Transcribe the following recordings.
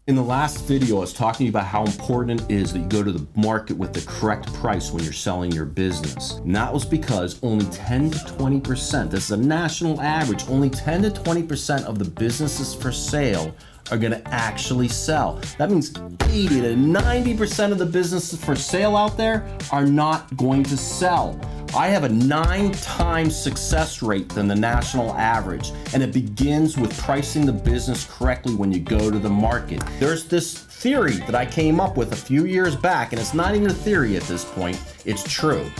In the last video, I was talking to you about how important it is that you go to the market with the correct price when you're selling your business. And that was because only 10 to 20%, this is a national average, only 10 to 20% of the businesses for sale are gonna actually sell. That means 80 to 90% of the businesses for sale out there are not going to sell. I have a 9 times success rate than the national average, and it begins with pricing the business correctly when you go to the market. There's this theory that I came up with a few years back, and it's not even a theory at this point, it's true.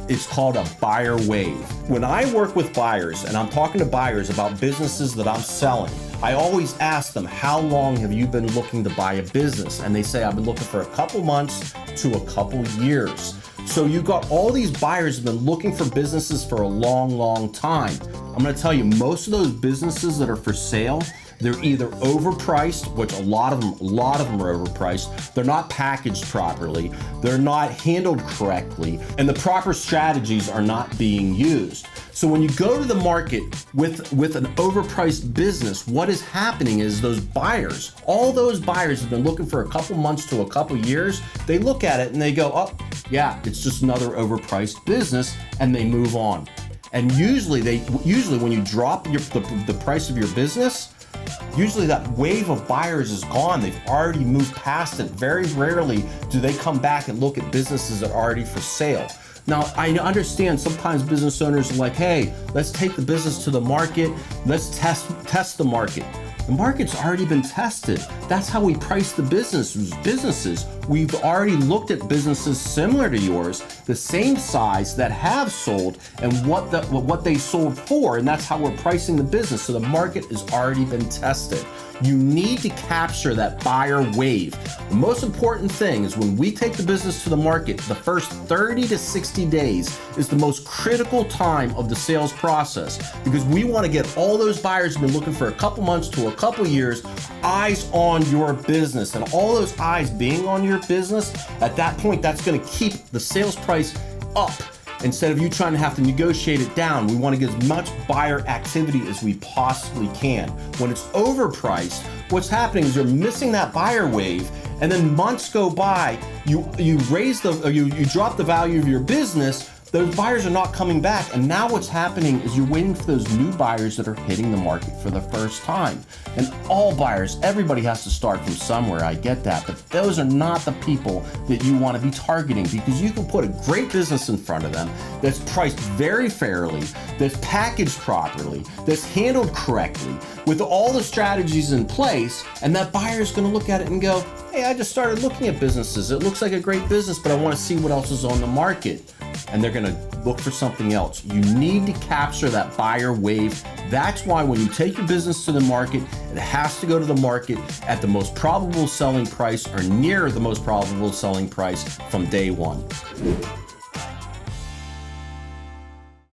It's called a buyer wave. When I work with buyers, and I'm talking to buyers about businesses that I'm selling, I always ask them, how long have you been looking to buy a business? And they say, I've been looking for a couple months to a couple years. So you've got all these buyers who have been looking for businesses for a long, long time. I'm gonna tell you, most of those businesses that are for sale, they're either overpriced, which a lot of them are overpriced. They're not packaged properly. They're not handled correctly, and the proper strategies are not being used. So when you go to the market with an overpriced business, what is happening is those buyers, all those buyers have been looking for a couple months to a couple years, they look at it and they go, oh, yeah, it's just another overpriced business, and they move on. And usually when you drop the price of your business, usually that wave of buyers is gone. They've already moved past it. Very rarely do they come back and look at businesses that are already for sale. Now, I understand sometimes business owners are like, hey, let's take the business to the market. Let's test the market. The market's already been tested. That's how we price the businesses. We've already looked at businesses similar to yours, the same size, that have sold and what they sold for, and that's how we're pricing the business. So the market has already been tested. You need to capture that buyer wave. The most important thing is when we take the business to the market, the first 30 to 60 days is the most critical time of the sales process, because we want to get all those buyers who've been looking for a couple months to a couple years, eyes on your business. And all those eyes being on your business, at that point, that's going to keep the sales price up. Instead of you trying to have to negotiate it down, we want to get as much buyer activity as we possibly can. When it's overpriced, what's happening is you're missing that buyer wave, and then months go by, you drop the value of your business, those buyers are not coming back, and now what's happening is you're waiting for those new buyers that are hitting the market for the first time. And all buyers, everybody has to start from somewhere, I get that, but those are not the people that you want to be targeting, because you can put a great business in front of them that's priced very fairly, that's packaged properly, that's handled correctly, with all the strategies in place, and that buyer is going to look at it and go, hey, I just started looking at businesses. It looks like a great business, but I want to see what else is on the market. And they're gonna look for something else. You need to capture that buyer wave. That's why when you take your business to the market, it has to go to the market at the most probable selling price or near the most probable selling price from day one.